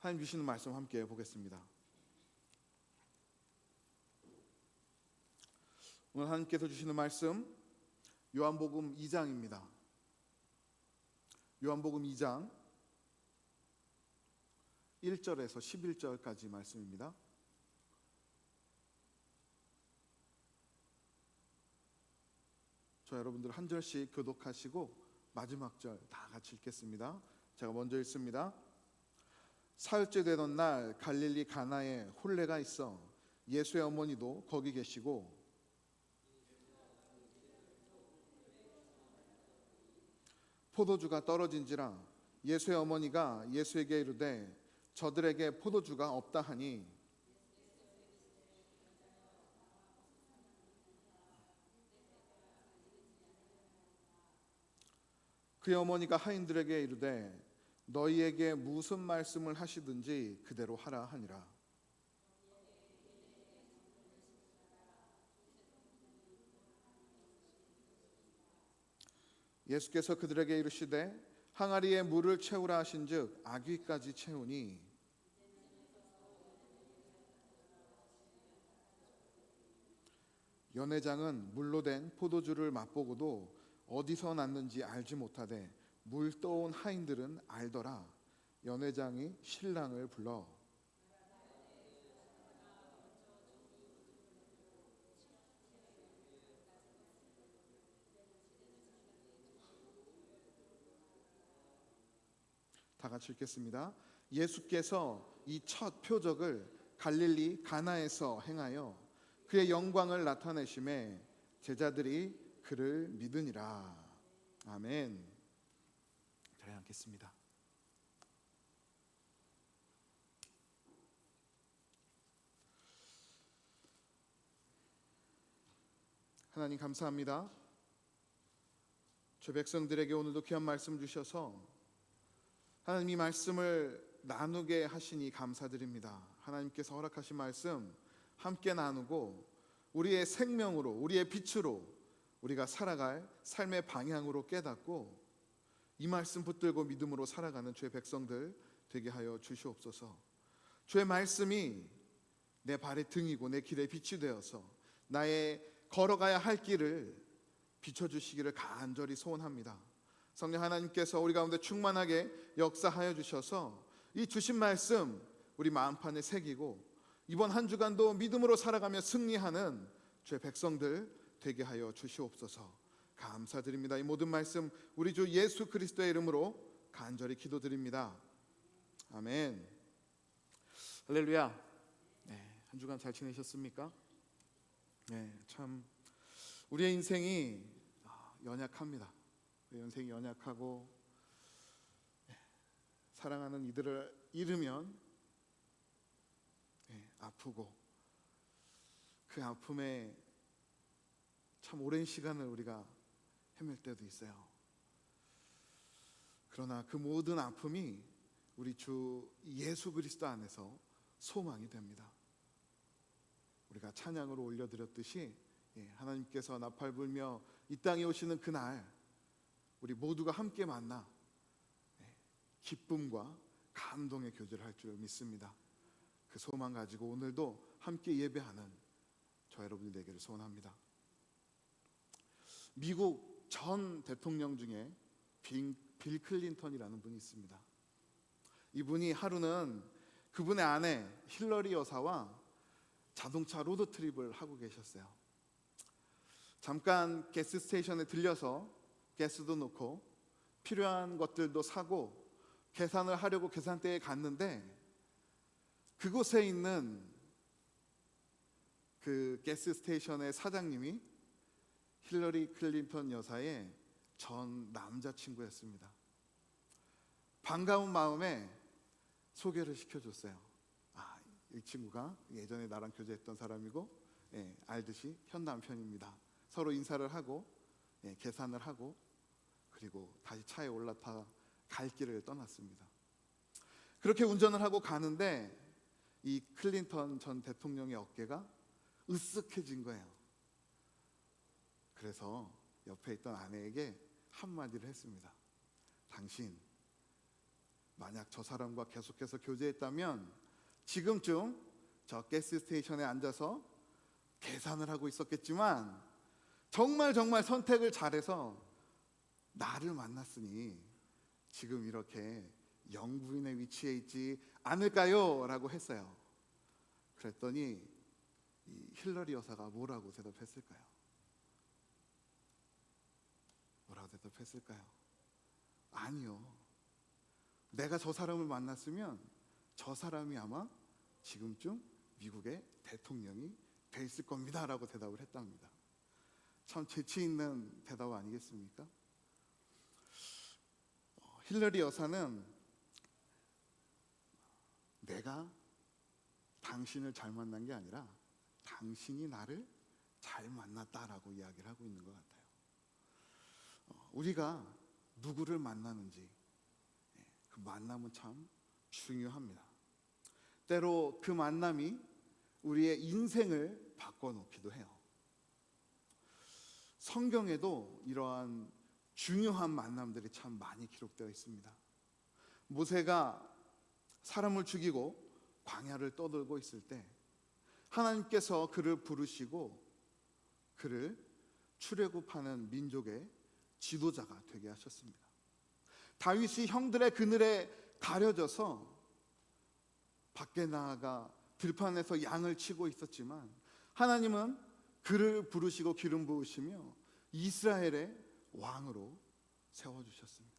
하나님 주시는 말씀 함께 보겠습니다. 오늘 하나님께서 주시는 말씀 요한복음 2장입니다. 요한복음 2장 1절에서 11절까지 말씀입니다. 저 여러분들 한 절씩 교독하시고 마지막 절 다 같이 읽겠습니다. 제가 먼저 읽습니다. 사흘째 되던 날 갈릴리 가나에 혼례가 있어 예수의 어머니도 거기 계시고 포도주가 떨어진지라 예수의 어머니가 예수에게 이르되 저들에게 포도주가 없다 하니 그의 어머니가 하인들에게 이르되 너희에게 무슨 말씀을 하시든지 그대로 하라 하니라. 예수께서 그들에게 이르시되 항아리에 물을 채우라 하신즉 아귀까지 채우니 연회장은 물로 된 포도주를 맛보고도 어디서 났는지 알지 못하되 물 떠온 하인들은 알더라. 연회장이 신랑을 불러 다 같이 읽겠습니다. 예수께서 이 첫 표적을 갈릴리 가나에서 행하여 그의 영광을 나타내심에 제자들이 그를 믿으니라. 아멘. 잘 앉겠습니다. 하나님 감사합니다. 주 백성들에게 오늘도 귀한 말씀 주셔서 하나님 이 말씀을 나누게 하시니 감사드립니다. 하나님께서 허락하신 말씀 함께 나누고 우리의 생명으로 우리의 빛으로 우리가 살아갈 삶의 방향으로 깨닫고 이 말씀 붙들고 믿음으로 살아가는 주의 백성들 되게 하여 주시옵소서. 주의 말씀이 내 발의 등이고 내 길의 빛이 되어서 나의 걸어가야 할 길을 비춰주시기를 간절히 소원합니다. 성령 하나님께서 우리 가운데 충만하게 역사하여 주셔서 이 주신 말씀 우리 마음판에 새기고 이번 한 주간도 믿음으로 살아가며 승리하는 주의 백성들 되게 하여 주시옵소서. 감사드립니다. 이 모든 말씀 우리 주 예수 그리스도의 이름으로 간절히 기도드립니다. 아멘. 할렐루야. 한 주간 잘 지내셨습니까? 참 우리의 인생이 연약합니다. 우리의 인생이 연약하고 사랑하는 이들을 잃으면 아프고 그 아픔에 참 오랜 시간을 우리가 헤맬 때도 있어요. 그러나 그 모든 아픔이 우리 주 예수 그리스도 안에서 소망이 됩니다. 우리가 찬양으로 올려드렸듯이 하나님께서 나팔 불며 이 땅에 오시는 그날 우리 모두가 함께 만나 기쁨과 감동의 교제를 할 줄 믿습니다. 그 소망 가지고 오늘도 함께 예배하는 저 여러분이 되기를 소원합니다. 미국 전 대통령 중에 빌 클린턴이라는 분이 있습니다. 이분이 하루는 그분의 아내 힐러리 여사와 자동차 로드트립을 하고 계셨어요. 잠깐 가스 스테이션에 들려서 가스도 넣고 필요한 것들도 사고 계산을 하려고 계산대에 갔는데 그곳에 있는 그 가스 스테이션의 사장님이 힐러리 클린턴 여사의 전 남자친구였습니다. 반가운 마음에 소개를 시켜줬어요. 이 친구가 예전에 나랑 교제했던 사람이고 알듯이 현 남편입니다. 서로 인사를 하고 계산을 하고 그리고 다시 차에 올라타 갈 길을 떠났습니다. 그렇게 운전을 하고 가는데 이 클린턴 전 대통령의 어깨가 으쓱해진 거예요. 그래서 옆에 있던 아내에게 한마디를 했습니다. 당신 만약 저 사람과 계속해서 교제했다면 지금쯤 저 가스 스테이션에 앉아서 계산을 하고 있었겠지만 정말 선택을 잘해서 나를 만났으니 지금 이렇게 영부인의 위치에 있지 않을까요? 라고 했어요. 그랬더니 이 힐러리 여사가 뭐라고 대답했을까요? 뭐라고 대답했을까요? 아니요. 내가 저 사람을 만났으면 저 사람이 아마 지금쯤 미국의 대통령이 돼 있을 겁니다 라고 대답을 했답니다. 참 재치 있는 대답 아니겠습니까? 힐러리 여사는 내가 당신을 잘 만난 게 아니라 당신이 나를 잘 만났다라고 이야기를 하고 있는 것 같아요. 우리가 누구를 만나는지 그 만남은 참 중요합니다. 때로 그 만남이 우리의 인생을 바꿔놓기도 해요. 성경에도 이러한 중요한 만남들이 참 많이 기록되어 있습니다. 모세가 사람을 죽이고 광야를 떠돌고 있을 때 하나님께서 그를 부르시고 그를 출애굽하는 민족의 지도자가 되게 하셨습니다. 다윗이 형들의 그늘에 가려져서 밖에 나아가 들판에서 양을 치고 있었지만 하나님은 그를 부르시고 기름 부으시며 이스라엘의 왕으로 세워주셨습니다.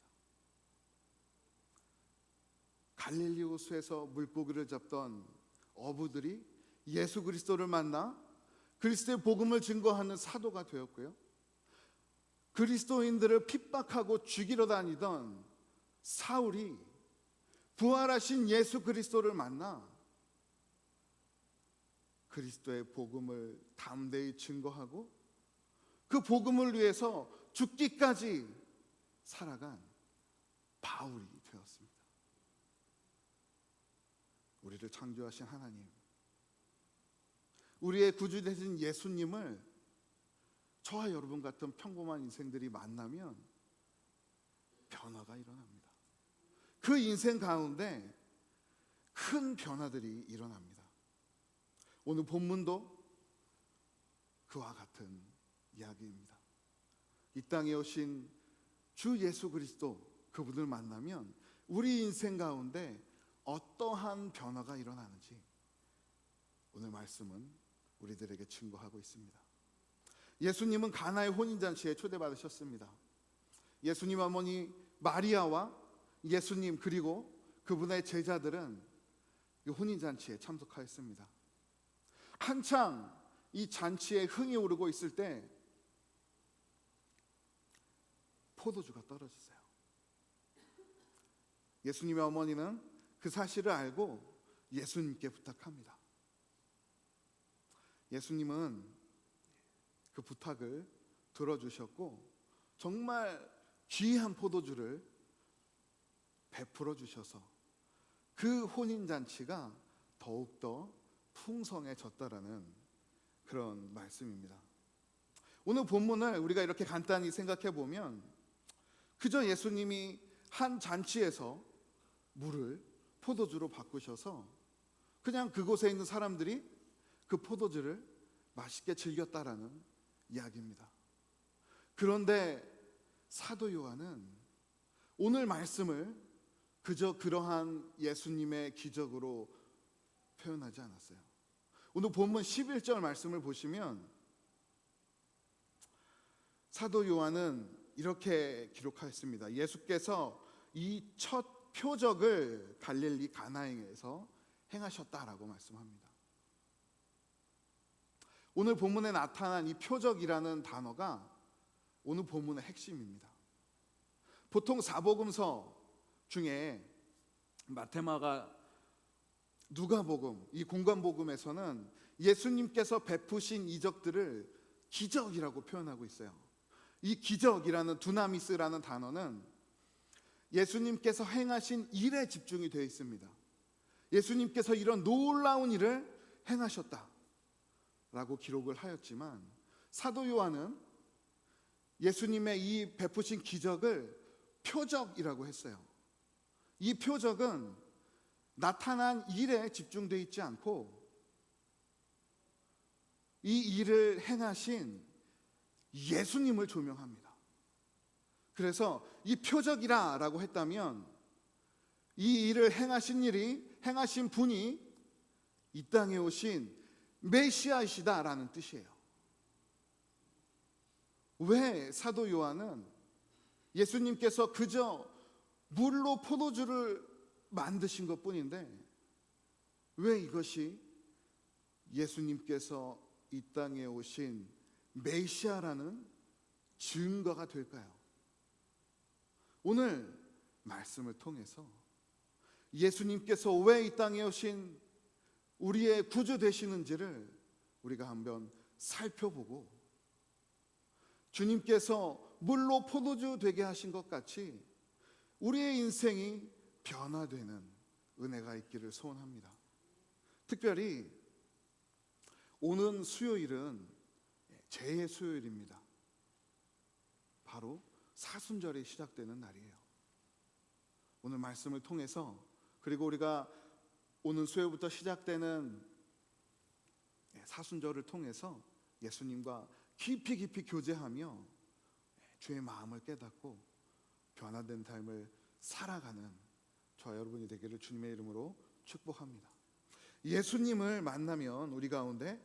갈릴리 호수에서 물고기를 잡던 어부들이 예수 그리스도를 만나 그리스도의 복음을 증거하는 사도가 되었고요. 그리스도인들을 핍박하고 죽이러 다니던 사울이 부활하신 예수 그리스도를 만나 그리스도의 복음을 담대히 증거하고 그 복음을 위해서 죽기까지 살아간 바울이 되었습니다. 우리를 창조하신 하나님, 우리의 구주 되신 예수님을 저와 여러분 같은 평범한 인생들이 만나면 변화가 일어납니다. 그 인생 가운데 큰 변화들이 일어납니다. 오늘 본문도 그와 같은 이야기입니다. 이 땅에 오신 주 예수 그리스도, 그분을 만나면 우리 인생 가운데 어떠한 변화가 일어나는지 오늘 말씀은 우리들에게 증거하고 있습니다. 예수님은 가나의 혼인잔치에 초대받으셨습니다. 예수님 어머니 마리아와 예수님 그리고 그분의 제자들은 이 혼인잔치에 참석하였습니다. 한창 이 잔치에 흥이 오르고 있을 때 포도주가 떨어졌어요. 예수님의 어머니는 그 사실을 알고 예수님께 부탁합니다. 예수님은 그 부탁을 들어주셨고 정말 귀한 포도주를 베풀어 주셔서 그 혼인잔치가 더욱더 풍성해졌다라는 그런 말씀입니다. 오늘 본문을 우리가 이렇게 간단히 생각해 보면 그저 예수님이 한 잔치에서 물을 포도주로 바꾸셔서 그냥 그곳에 있는 사람들이 그 포도주를 맛있게 즐겼다라는 이야기입니다. 그런데 사도 요한은 오늘 말씀을 그저 그러한 예수님의 기적으로 표현하지 않았어요. 오늘 본문 11절 말씀을 보시면 사도 요한은 이렇게 기록하였습니다. 예수께서 이 첫 표적을 갈릴리 가나에서 행하셨다라고 말씀합니다. 오늘 본문에 나타난 이 표적이라는 단어가 오늘 본문의 핵심입니다. 보통 사복음서 중에 마태마가 누가복음, 이 공관복음에서는 예수님께서 베푸신 이적들을 기적이라고 표현하고 있어요. 이 기적이라는 두나미스라는 단어는 예수님께서 행하신 일에 집중이 되어 있습니다. 예수님께서 이런 놀라운 일을 행하셨다 라고 기록을 하였지만 사도 요한은 예수님의 이 베푸신 기적을 표적이라고 했어요. 이 표적은 나타난 일에 집중되어 있지 않고 이 일을 행하신 예수님을 조명합니다. 그래서 이 표적이라고 했다면 이 일을 행하신 분이 이 땅에 오신 메시아이시다라는 뜻이에요. 왜 사도 요한은 예수님께서 그저 물로 포도주를 만드신 것뿐인데 왜 이것이 예수님께서 이 땅에 오신 메시아라는 증거가 될까요? 오늘 말씀을 통해서 예수님께서 왜 이 땅에 오신 우리의 구주 되시는지를 우리가 한번 살펴보고 주님께서 물로 포도주 되게 하신 것 같이 우리의 인생이 변화되는 은혜가 있기를 소원합니다. 특별히 오는 수요일은 제의 수요일입니다. 바로 사순절이 시작되는 날이에요. 오늘 말씀을 통해서 그리고 우리가 오는 수요일부터 시작되는 사순절을 통해서 예수님과 깊이 교제하며 주의 마음을 깨닫고 변화된 삶을 살아가는 저와 여러분이 되기를 주님의 이름으로 축복합니다. 예수님을 만나면 우리 가운데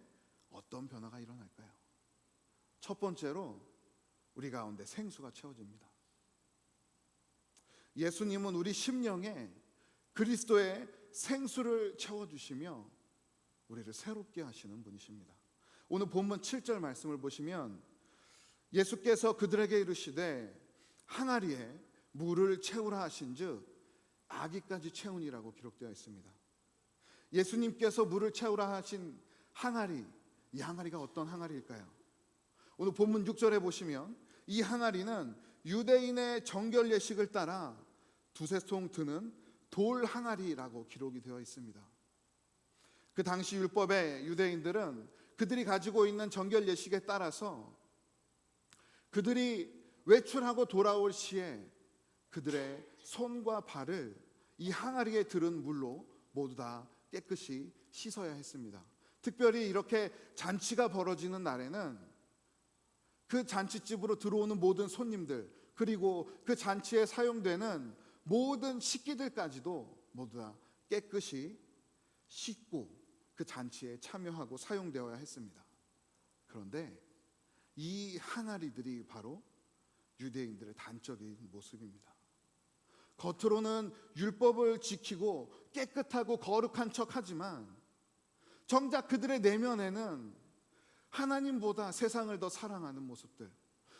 어떤 변화가 일어날까요? 첫 번째로 우리 가운데 생수가 채워집니다. 예수님은 우리 심령에 그리스도의 생수를 채워주시며 우리를 새롭게 하시는 분이십니다. 오늘 본문 7절 말씀을 보시면 예수께서 그들에게 이르시되 항아리에 물을 채우라 하신즉 아기까지 채우니라고 기록되어 있습니다. 예수님께서 물을 채우라 하신 항아리, 이 항아리가 어떤 항아리일까요? 오늘 본문 6절에 보시면 이 항아리는 유대인의 정결 예식을 따라 두세 통 드는 돌 항아리라고 기록이 되어 있습니다. 그 당시 율법의 유대인들은 그들이 가지고 있는 정결 예식에 따라서 그들이 외출하고 돌아올 시에 그들의 손과 발을 이 항아리에 들은 물로 모두 다 깨끗이 씻어야 했습니다. 특별히 이렇게 잔치가 벌어지는 날에는 그 잔치집으로 들어오는 모든 손님들 그리고 그 잔치에 사용되는 모든 식기들까지도 모두 다 깨끗이 씻고 그 잔치에 참여하고 사용되어야 했습니다. 그런데 이 항아리들이 바로 유대인들의 단적인 모습입니다. 겉으로는 율법을 지키고 깨끗하고 거룩한 척하지만 정작 그들의 내면에는 하나님보다 세상을 더 사랑하는 모습들,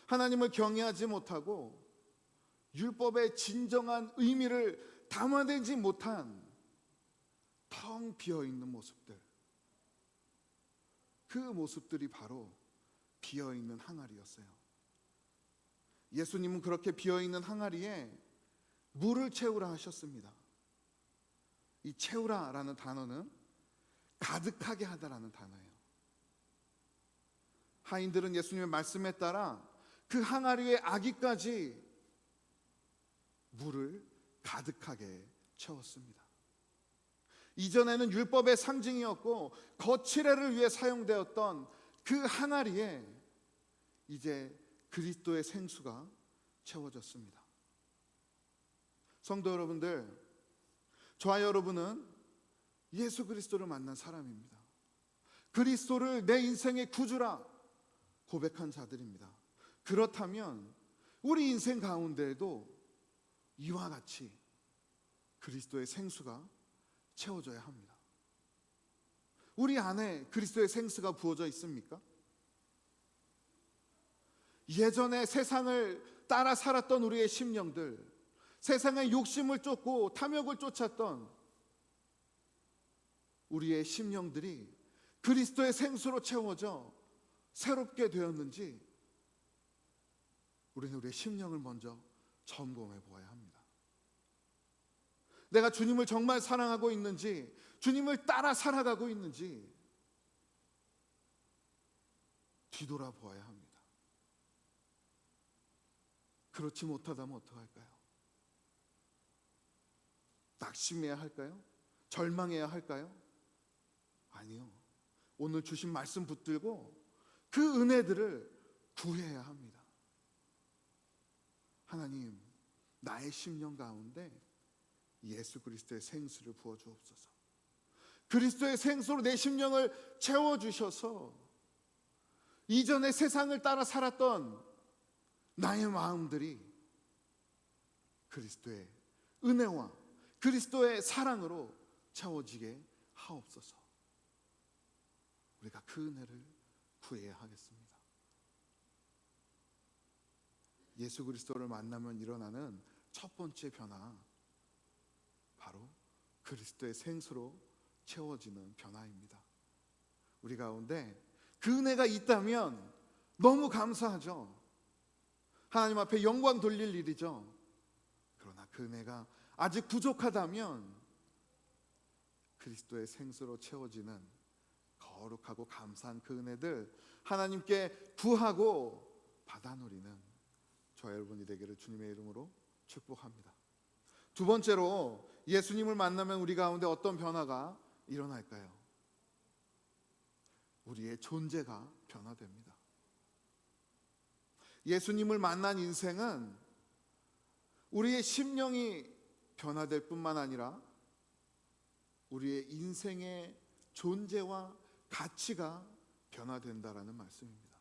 하나님을 경외하지 못하고 율법의 진정한 의미를 담아내지 못한 텅 비어있는 모습들, 그 모습들이 바로 비어있는 항아리였어요. 예수님은 그렇게 비어있는 항아리에 물을 채우라 하셨습니다. 이 채우라라는 단어는 가득하게 하다라는 단어예요. 하인들은 예수님의 말씀에 따라 그 항아리의 아기까지 물을 가득하게 채웠습니다. 이전에는 율법의 상징이었고 거칠애를 위해 사용되었던 그 항아리에 이제 그리스도의 생수가 채워졌습니다. 성도 여러분들, 저와 여러분은 예수 그리스도를 만난 사람입니다. 그리스도를 내 인생의 구주라 고백한 자들입니다. 그렇다면 우리 인생 가운데에도 이와 같이 그리스도의 생수가 채워져야 합니다. 우리 안에 그리스도의 생수가 부어져 있습니까? 예전에 세상을 따라 살았던 우리의 심령들, 세상의 욕심을 쫓고 탐욕을 쫓았던 우리의 심령들이 그리스도의 생수로 채워져 새롭게 되었는지 우리는 우리의 심령을 먼저 점검해 보아야 합니다. 내가 주님을 정말 사랑하고 있는지, 주님을 따라 살아가고 있는지 뒤돌아 보아야 합니다. 그렇지 못하다면 어떡할까요? 낙심해야 할까요? 절망해야 할까요? 아니요. 오늘 주신 말씀 붙들고 그 은혜들을 구해야 합니다. 하나님, 나의 심령 가운데 예수 그리스도의 생수를 부어 주옵소서. 그리스도의 생수로 내 심령을 채워 주셔서 이전에 세상을 따라 살았던 나의 마음들이 그리스도의 은혜와 그리스도의 사랑으로 채워지게 하옵소서. 우리가 그 은혜를 구해야 하겠습니다. 예수 그리스도를 만나면 일어나는 첫 번째 변화, 바로 그리스도의 생수로 채워지는 변화입니다. 우리 가운데 그 은혜가 있다면 너무 감사하죠. 하나님 앞에 영광 돌릴 일이죠. 그러나 그 은혜가 아직 부족하다면 그리스도의 생수로 채워지는 거룩하고 감사한 그 은혜들 하나님께 구하고 받아 누리는 저와 여러분이 되기를 주님의 이름으로 축복합니다. 두 번째로, 예수님을 만나면 우리 가운데 어떤 변화가 일어날까요? 우리의 존재가 변화됩니다. 예수님을 만난 인생은 우리의 심령이 변화될 뿐만 아니라 우리의 인생의 존재와 가치가 변화된다라는 말씀입니다.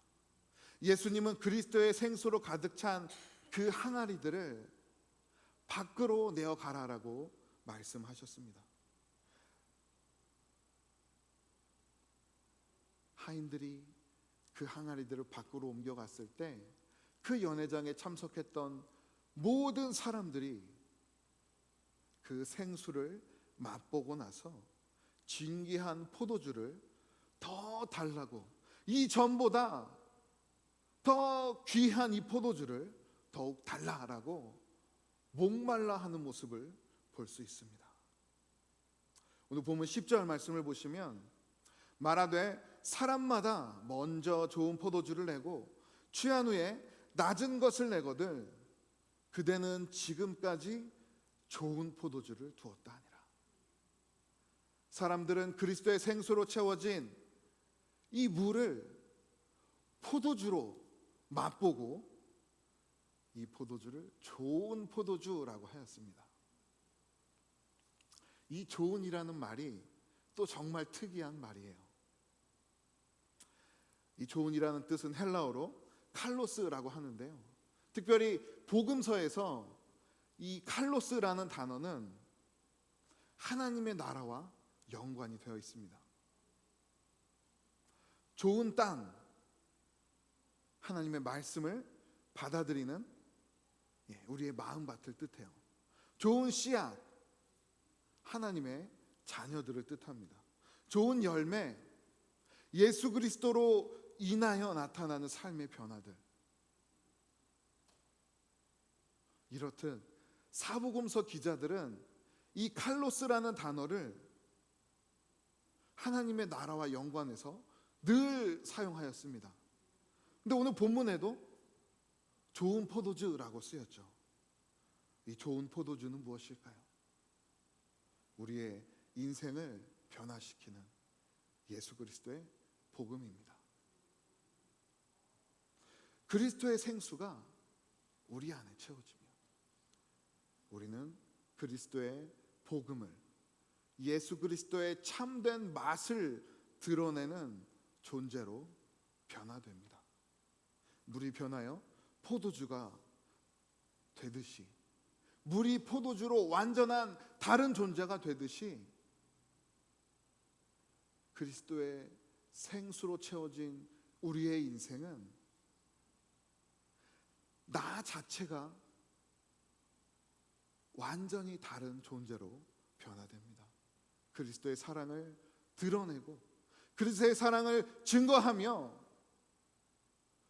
예수님은 그리스도의 생수로 가득 찬 그 항아리들을 밖으로 내어 가라라고 말씀하셨습니다. 하인들이 그 항아리들을 밖으로 옮겨갔을 때 그 연회장에 참석했던 모든 사람들이 그 생수를 맛보고 나서 진귀한 포도주를 더 달라고, 이 전보다 더 귀한 이 포도주를 더욱 달라라고 목말라 하는 모습을 볼 수 있습니다. 오늘 보면 10절 말씀을 보시면 말하되 사람마다 먼저 좋은 포도주를 내고 취한 후에 낮은 것을 내거든 그대는 지금까지 좋은 포도주를 두었다 하니라. 사람들은 그리스도의 생수로 채워진 이 물을 포도주로 맛보고 이 포도주를 좋은 포도주라고 하였습니다. 이 좋은이라는 말이 또 정말 특이한 말이에요. 이 좋은이라는 뜻은 헬라어로 칼로스라고 하는데요, 특별히 복음서에서 이 칼로스라는 단어는 하나님의 나라와 연관이 되어 있습니다. 좋은 땅, 하나님의 말씀을 받아들이는 우리의 마음밭을 뜻해요. 좋은 씨앗, 하나님의 자녀들을 뜻합니다. 좋은 열매, 예수 그리스도로 인하여 나타나는 삶의 변화들. 이렇듯 사복음서 기자들은 이 칼로스라는 단어를 하나님의 나라와 연관해서 늘 사용하였습니다. 근데 오늘 본문에도 좋은 포도주라고 쓰였죠. 이 좋은 포도주는 무엇일까요? 우리의 인생을 변화시키는 예수 그리스도의 복음입니다. 그리스도의 생수가 우리 안에 채워지면 우리는 그리스도의 복음을, 예수 그리스도의 참된 맛을 드러내는 존재로 변화됩니다. 물이 변하여 포도주가 되듯이, 물이 포도주로 완전한 다른 존재가 되듯이 그리스도의 생수로 채워진 우리의 인생은 나 자체가 완전히 다른 존재로 변화됩니다. 그리스도의 사랑을 드러내고 그리스도의 사랑을 증거하며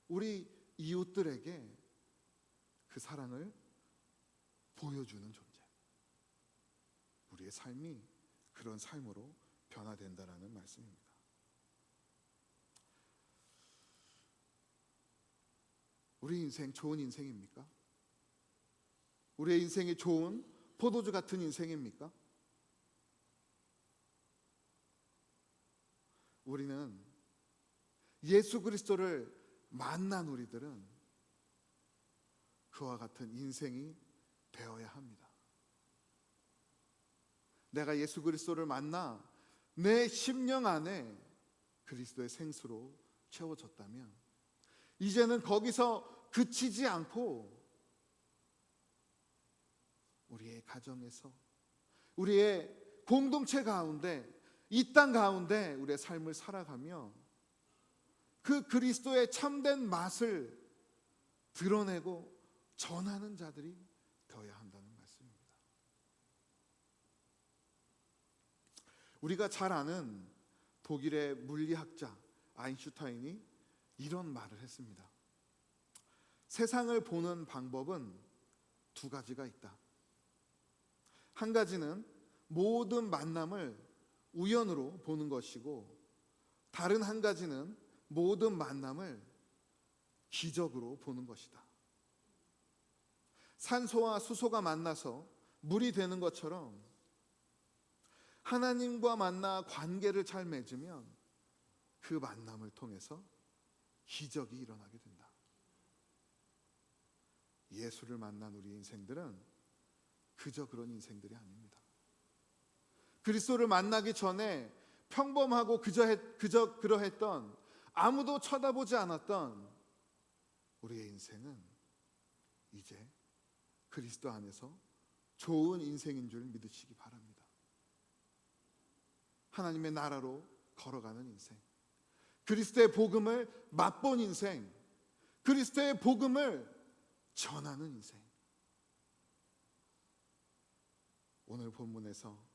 우리 이웃들에게 그 사랑을 보여주는 존재, 우리의 삶이 그런 삶으로 변화된다라는 말씀입니다. 우리 인생 좋은 인생입니까? 우리의 인생이 좋은 포도주 같은 인생입니까? 우리는 예수 그리스도를 만난 우리들은 그와 같은 인생이 되어야 합니다. 내가 예수 그리스도를 만나 내 심령 안에 그리스도의 생수로 채워졌다면 이제는 거기서 그치지 않고 우리의 가정에서, 우리의 공동체 가운데, 이 땅 가운데 우리의 삶을 살아가며 그 그리스도의 참된 맛을 드러내고 전하는 자들이 되어야 한다는 말씀입니다. 우리가 잘 아는 독일의 물리학자 아인슈타인이 이런 말을 했습니다. 세상을 보는 방법은 두 가지가 있다. 한 가지는 모든 만남을 우연으로 보는 것이고, 다른 한 가지는 모든 만남을 기적으로 보는 것이다. 산소와 수소가 만나서 물이 되는 것처럼 하나님과 만나 관계를 잘 맺으면 그 만남을 통해서 기적이 일어나게 된다. 예수를 만난 우리 인생들은 그저 그런 인생들이 아닙니다. 그리스도를 만나기 전에 평범하고 그저 그러했던, 아무도 쳐다보지 않았던 우리의 인생은 이제 그리스도 안에서 좋은 인생인 줄 믿으시기 바랍니다. 하나님의 나라로 걸어가는 인생, 그리스도의 복음을 맛본 인생, 그리스도의 복음을 전하는 인생. 오늘 본문에서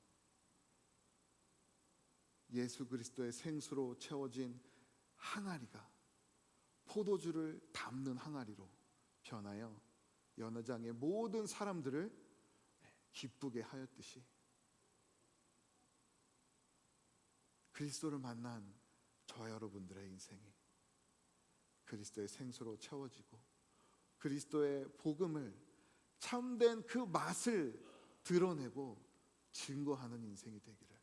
예수 그리스도의 생수로 채워진 항아리가 포도주를 담는 항아리로 변하여 연회장의 모든 사람들을 기쁘게 하였듯이 그리스도를 만난 저 여러분들의 인생이 그리스도의 생수로 채워지고 그리스도의 복음을, 참된 그 맛을 드러내고 증거하는 인생이 되기를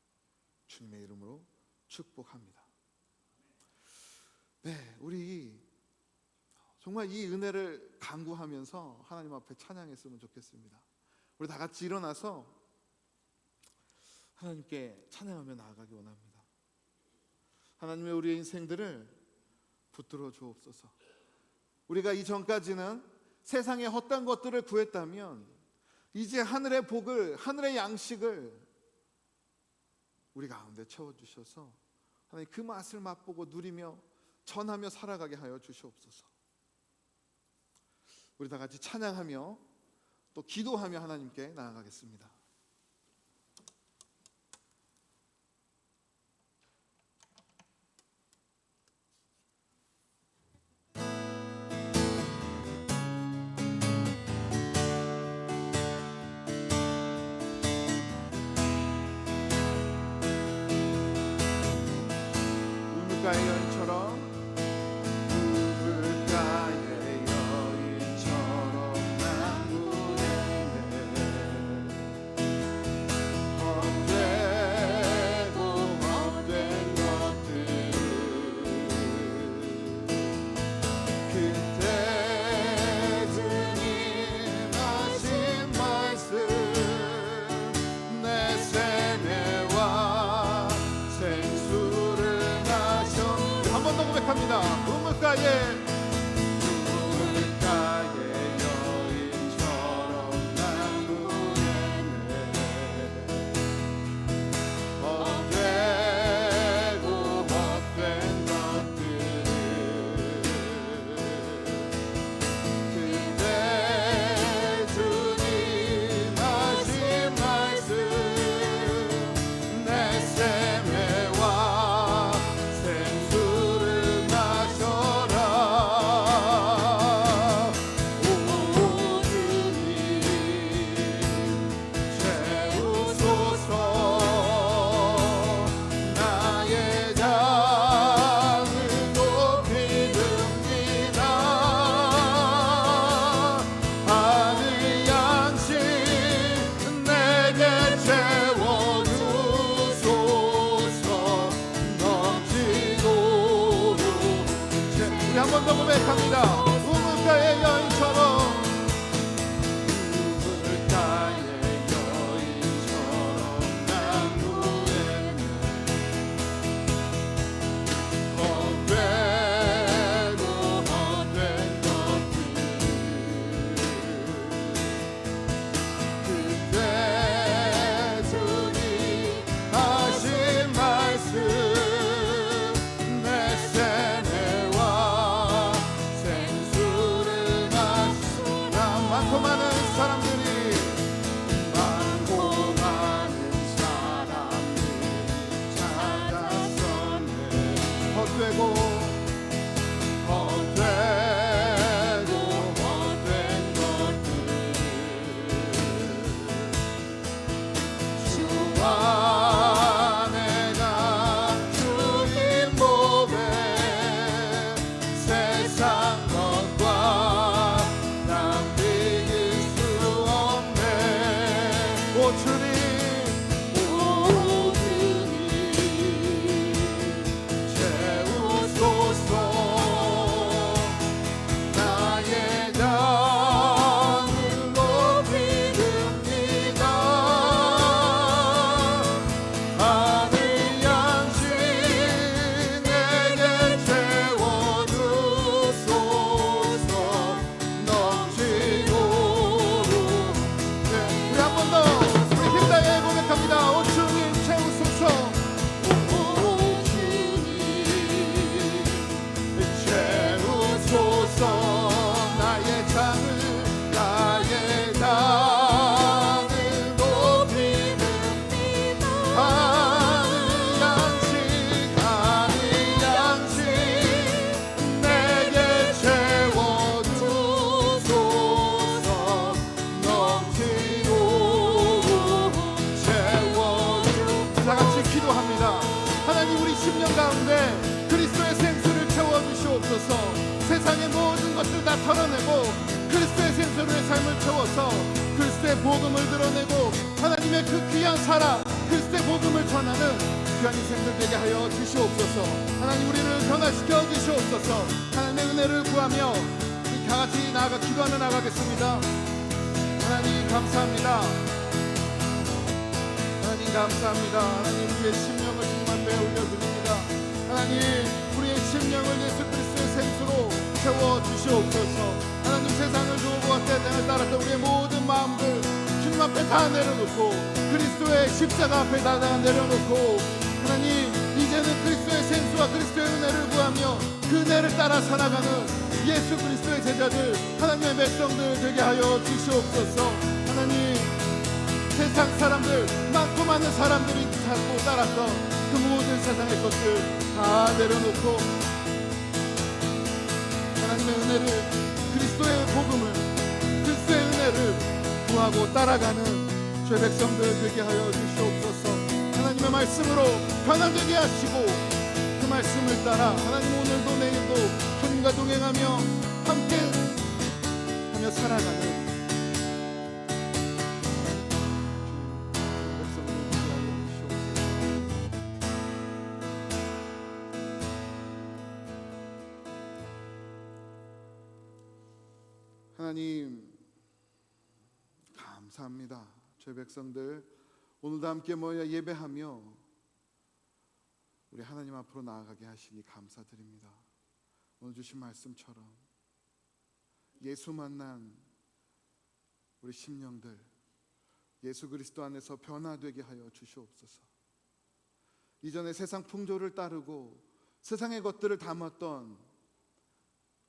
주님의 이름으로 축복합니다. 네, 우리 정말 이 은혜를 간구하면서 하나님 앞에 찬양했으면 좋겠습니다. 우리 다 같이 일어나서 하나님께 찬양하며 나아가기 원합니다. 하나님의 우리의 인생들을 붙들어 주옵소서. 우리가 이전까지는 세상의 헛된 것들을 구했다면 이제 하늘의 복을, 하늘의 양식을 우리 가운데 채워주셔서 하나님 그 맛을 맛보고 누리며 전하며 살아가게 하여 주시옵소서. 우리 다 같이 찬양하며 또 기도하며 하나님께 나아가겠습니다. 우물가의 여인처럼, 우물가의 여인처럼 난 구했네. 헛되고 헛된 것들을 그때 주님 하신 말씀 내 세뇌와 생수를 마셔. 한 번 더 고백합니다. 우물가에 여인처럼 난 구했네. 헛되고 헛된 것들을 그때 주님 하신 말씀 내 세뇌와 생수를 마셔라. 헛되고 헛된 것들 주와 내가 주님 몸에 세상 것과 남비길 수 없네. 오 주님 세상의 모든 것들 다 털어내고 그리스도의 생수를 삶을 채워서 그리스도의 복음을 드러내고 하나님의 그 귀한 사랑 그리스도의 복음을 전하는 귀한 인생들 되게 하여 주시옵소서. 하나님 우리를 변화시켜 주시옵소서. 하나님의 은혜를 구하며 우리 다같이 나아가 기도하며 나가겠습니다. 하나님 감사합니다. 하나님 감사합니다. 하나님 우리의 심령을 주님 앞에 올려드립니다. 하나님 우리의 심령을 예수 그리스도의 생수로 채워주시옵소서. 하나님 세상을 두고 때장을 따랐던 우리의 모든 마음들 주님 앞에 다 내려놓고 그리스도의 십자가 앞에 다 내려놓고 하나님 이제는 그리스도의 생수와 그리스도의 은혜를 구하며 그 은혜를 따라 살아가는 예수 그리스도의 제자들 하나님의 백성들 되게 하여 주시옵소서. 하나님 세상 사람들 많고 많은 사람들이 찾고 따랐던 그 모든 세상의 것들 다 내려놓고 하나님의 은혜를 그리스도의 복음을 그리스도의 은혜를 구하고 따라가는 주의 백성들 되게 하여 주시옵소서. 하나님의 말씀으로 변화되게 하시고 그 말씀을 따라 하나님 오늘도 내일도 주님과 동행하며 함께 하며 살아가는 하나님 감사합니다. 주의 백성들 오늘도 함께 모여 예배하며 우리 하나님 앞으로 나아가게 하시니 감사드립니다. 오늘 주신 말씀처럼 예수 만난 우리 심령들 예수 그리스도 안에서 변화되게 하여 주시옵소서. 이전에 세상 풍조를 따르고 세상의 것들을 담았던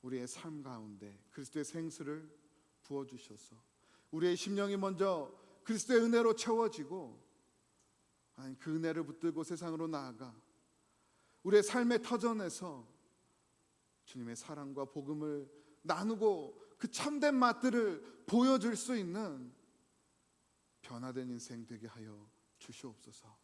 우리의 삶 가운데 그리스도의 생수를 부어주셔서 우리의 심령이 먼저 그리스도의 은혜로 채워지고 그 은혜를 붙들고 세상으로 나아가 우리의 삶의 터전에서 주님의 사랑과 복음을 나누고 그 참된 맛들을 보여줄 수 있는 변화된 인생 되게 하여 주시옵소서.